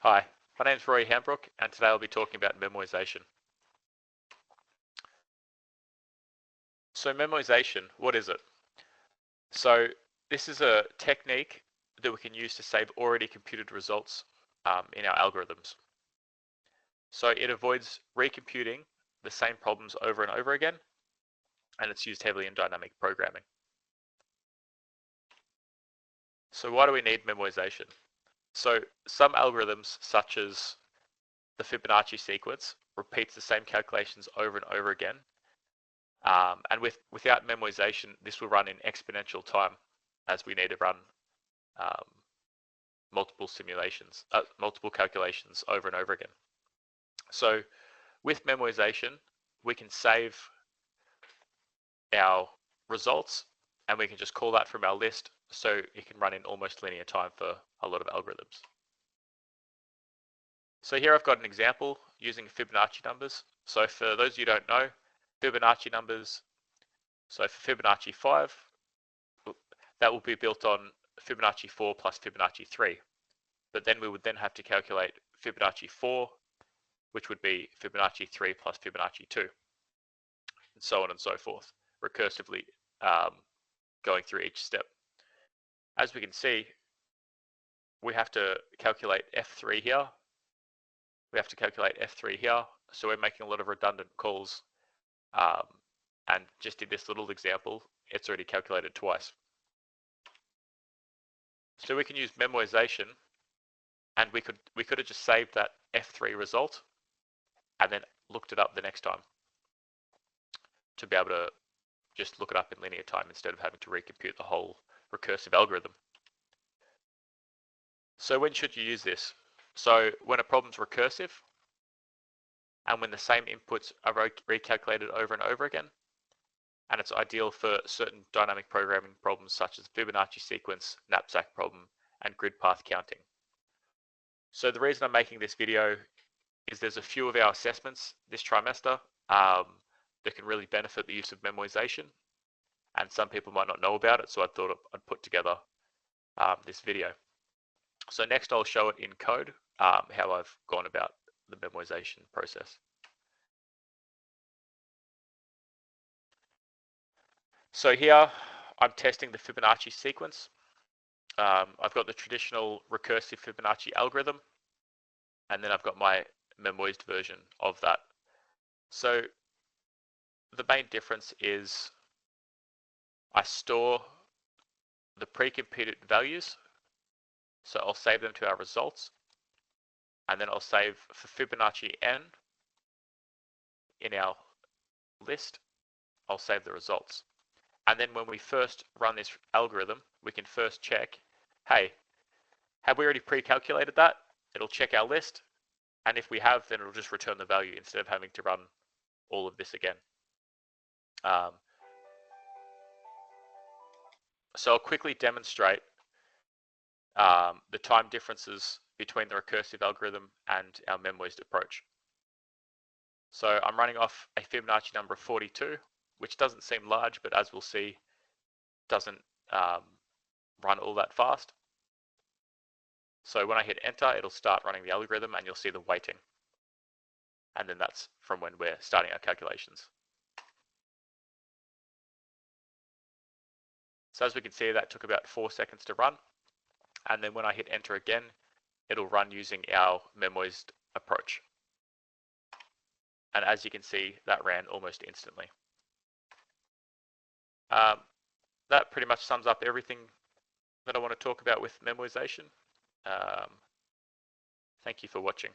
Hi, my name is Roy Hambrook, and today I'll be talking about memoization. So memoization, what is it? So this is a technique that we can use to save already computed results in our algorithms. So it avoids recomputing the same problems over and over again, and it's used heavily in dynamic programming. So why do we need memoization? So some algorithms, such as the Fibonacci sequence, repeats the same calculations over and over again. And without memoization, this will run in exponential time, as we need to run um, multiple calculations over and over again. So with memoization, we can save our results and we can just call that from our list, so it can run in almost linear time for a lot of algorithms. So here I've got an example using Fibonacci numbers. So for those of you who don't know, Fibonacci numbers, so for Fibonacci 5, that will be built on Fibonacci 4 plus Fibonacci 3. But then we would then have to calculate Fibonacci 4, which would be Fibonacci 3 plus Fibonacci 2, and so on and so forth, recursively going through each step. As we can see, we have to calculate F3 here. We have to calculate F3 here. So we're making a lot of redundant calls. And just in this little example, it's already calculated twice. So we can use memoization, and we could have just saved that F3 result and then looked it up the next time to be able to just look it up in linear time instead of having to recompute the whole recursive algorithm. So when should you use this? So when a problem's recursive and when the same inputs are recalculated over and over again, and it's ideal for certain dynamic programming problems such as Fibonacci sequence, knapsack problem, and grid path counting. So the reason I'm making this video is there's a few of our assessments this trimester that can really benefit the use of memoization, and some people might not know about it, so I thought I'd put together this video. So next I'll show it in code, how I've gone about the memoization process. So here I'm testing the Fibonacci sequence. I've got the traditional recursive Fibonacci algorithm, and then I've got my memoized version of that. So the main difference is I store the pre-computed values. So I'll save them to our results, and then I'll save for Fibonacci n in our list, I'll save the results. And then when we first run this algorithm, we can first check, hey, have we already pre-calculated that? It'll check our list, and if we have, then it'll just return the value instead of having to run all of this again. So I'll quickly demonstrate the time differences between the recursive algorithm and our memoized approach. So I'm running off a Fibonacci number of 42, which doesn't seem large, but as we'll see, doesn't run all that fast. So when I hit enter, it'll start running the algorithm and you'll see the weighting. And then that's from when we're starting our calculations. So as we can see, that took about 4 seconds to run. And then when I hit enter again, it'll run using our memoized approach. And as you can see, that ran almost instantly. That pretty much sums up everything that I want to talk about with memoization. Thank you for watching.